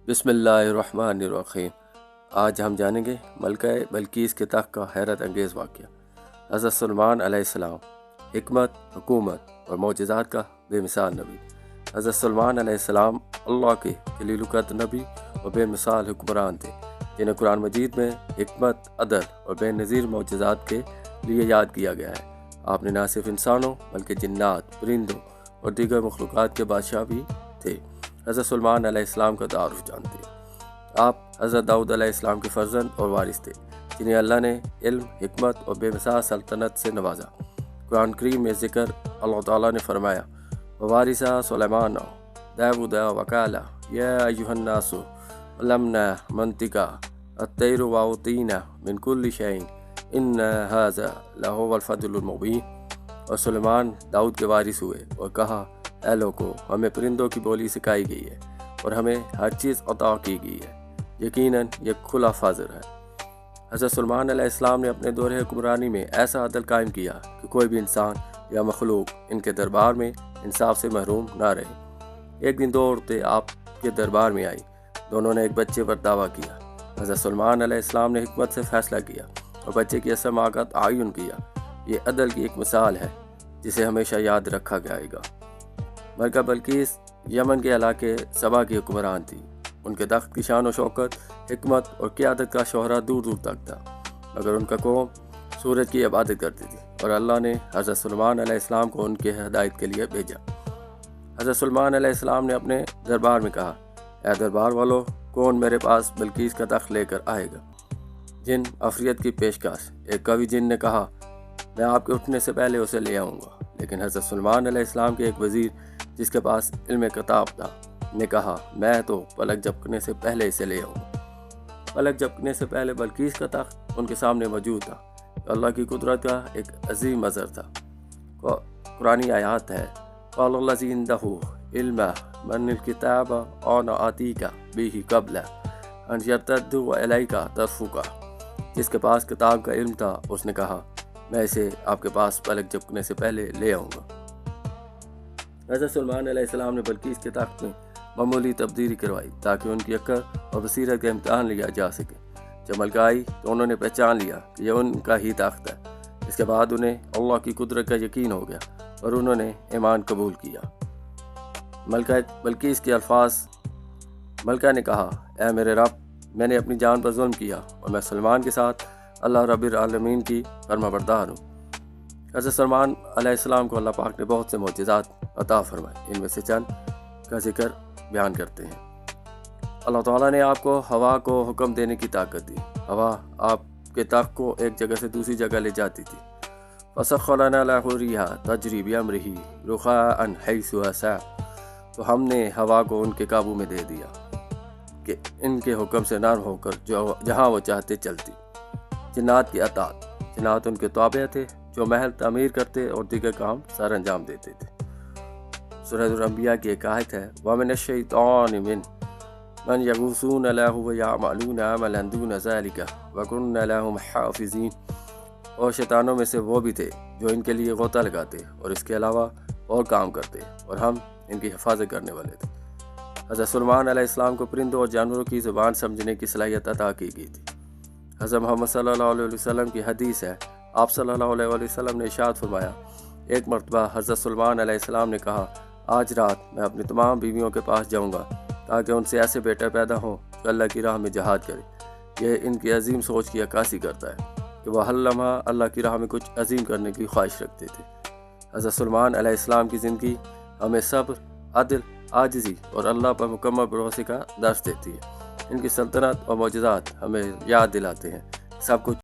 بسم اللہ الرحمن الرحیم۔ آج ہم جانیں گے ملکہ بلقیس کے تخت کا حیرت انگیز واقعہ۔ حضرت سلیمان علیہ السلام، حکمت، حکومت اور معجزات کا بے مثال نبی۔ حضرت سلیمان علیہ السلام اللہ کے خلیل القدر نبی اور بے مثال حکمران تھے، جنہیں قرآن مجید میں حکمت، عدل اور بے نظیر معجزات کے لیے یاد کیا گیا ہے۔ آپ نے نہ صرف انسانوں بلکہ جنات، پرندوں اور دیگر مخلوقات کے بادشاہ بھی تھے۔ حضرت سلیمان علیہ السلام کا تعارف جانتے ہیں۔ آپ حضرت داؤد علیہ السلام کے فرزند اور وارث تھے، جنہیں اللہ نے علم، حکمت اور بے مثال سلطنت سے نوازا۔ قرآن کریم میں ذکر اللہ تعالیٰ نے فرمایا، وَوَارِثَ سُلَيْمَانَ دَاوُودَ وَقَالَ يَا أَيُّهَا النَّاسُ عَلَّمْنَا مَنطِقَ الطَّيْرِ وَأُوتِينَا مِنْ كُلِّ شَيْءٍ إِنَّ هَذَا لَهُوَ الْفَضْلُ الْمُبِينُ۔ اور سلیمان داؤد کے وارث ہوئے اور کہا، اے لوگو، ہمیں پرندوں کی بولی سکھائی گئی ہے اور ہمیں ہر چیز عطا کی گئی ہے، یقیناً یہ کھلا فاضل ہے۔ حضرت سلیمان علیہ السلام نے اپنے دور حکمرانی میں ایسا عدل قائم کیا کہ کوئی بھی انسان یا مخلوق ان کے دربار میں انصاف سے محروم نہ رہے۔ ایک دن دو عورتیں آپ کے دربار میں آئیں، دونوں نے ایک بچے پر دعویٰ کیا۔ حضرت سلیمان علیہ السلام نے حکمت سے فیصلہ کیا اور بچے کی اسماء کا تعین کیا۔ یہ عدل کی ایک مثال ہے جسے ہمیشہ یاد رکھا جائے گا۔ ملکہ بلقیس یمن کے علاقے سبا کی حکمران تھی۔ ان کے تخت کی شان و شوکت، حکمت اور قیادت کا شہرہ دور دور تک تھا، مگر ان کا قوم سورج کی عبادت کرتی تھی اور اللہ نے حضرت سلیمان علیہ السلام کو ان کی ہدایت کے لیے بھیجا۔ حضرت سلیمان علیہ السلام نے اپنے دربار میں کہا، اے دربار والو، کون میرے پاس بلقیس کا تخت لے کر آئے گا؟ جن افریت کی پیشکش۔ ایک قوی جن نے کہا، میں آپ کے اٹھنے سے پہلے اسے لے آؤں گا۔ لیکن حضرت سلیمان علیہ السلام کے ایک وزیر، جس کے پاس علم کتاب تھا، نے کہا، میں تو پلک جھپکنے سے پہلے اسے لے آؤں گا۔ پلک جھپکنے سے پہلے بلقیس کا تخت ان کے سامنے موجود تھا۔ اللہ کی قدرت کا ایک عظیم منظر تھا۔ قرآنی آیات ہے، قال الذی عندہ علم من الکتاب انا آتیک بہ قبل ان یرتد الیک طرفک۔ جس کے پاس کتاب کا علم تھا، اس نے کہا، میں اسے آپ کے پاس پلک جھپکنے سے پہلے لے آؤں گا۔ حضرت سلیمان علیہ السلام نے بلقیس کے تخت میں معمولی تبدیلی کروائی تاکہ ان کی عقل اور بصیرت کا امتحان لیا جا سکے۔ جب ملکہ آئی تو انہوں نے پہچان لیا کہ یہ ان کا ہی تخت ہے۔ اس کے بعد انہیں اللہ کی قدرت کا یقین ہو گیا اور انہوں نے ایمان قبول کیا۔ ملکہ بلقیس کے الفاظ۔ ملکہ نے کہا، اے میرے رب، میں نے اپنی جان پر ظلم کیا اور میں سلیمان کے ساتھ اللہ رب العالمین کی فرما بردار ہوں۔ حضرت سلیمان علیہ السلام کو اللہ پاک نے بہت سے معجزات عطا فرمائے۔ ان میں سے چند کا ذکر بیان کرتے ہیں۔ اللہ تعالیٰ نے آپ کو ہوا کو حکم دینے کی طاقت دی۔ ہوا آپ کے تخت کو ایک جگہ سے دوسری جگہ لے جاتی تھی۔ فَسَخَّرَ لَهُ الرِّيحَ تَجْرِي بِأَمْرِهِ رُخَاءً حَيْثُ أَصَابَ۔ تو ہم نے ہوا کو ان کے قابو میں دے دیا کہ ان کے حکم سے نرم ہو کر جہاں وہ چاہتے چلتی۔ جنات کی اطاعت۔ جنات ان کے تابع تھے جو محل تعمیر کرتے اور دیگر کام سر انجام دیتے تھے۔ سورہ الانبیاء کی ایک آیت ہے، وَمِنَ الشَّيْطَانِ مَنْ يَغُوصُونَ لَهُ وَيَعْمَلُونَ عَمَلًا دُونَ ذَلِكَ وَكُنَّا لَهُمْ حَافِظِينَ۔ اور شیطانوں میں سے وہ بھی تھے جو ان کے لیے غوطہ لگاتے اور اس کے علاوہ اور کام کرتے، اور ہم ان کی حفاظت کرنے والے تھے۔ حضرت سلیمان علیہ السلام کو پرندوں اور جانوروں کی زبان سمجھنے کی صلاحیت عطا کی گئی تھی۔ حضرت محمد صلی اللہ علیہ وسلم کی حدیث ہے، آپ صلی اللہ علیہ وسلم نے ارشاد فرمایا، ایک مرتبہ حضرت سلیمان علیہ السلام نے کہا، آج رات میں اپنی تمام بیویوں کے پاس جاؤں گا تاکہ ان سے ایسے بیٹے پیدا ہوں جو اللہ کی راہ میں جہاد کرے۔ یہ ان کی عظیم سوچ کی عکاسی کرتا ہے کہ وہ ہر لمحہ اللہ کی راہ میں کچھ عظیم کرنے کی خواہش رکھتے تھے۔ حضرت سلیمان علیہ السلام کی زندگی ہمیں صبر، عدل، عاجزی اور اللہ پر مکمل بھروسے کا درس دیتی ہے۔ ان کی سلطنت اور معجزات ہمیں یاد دلاتے ہیں سب کچھ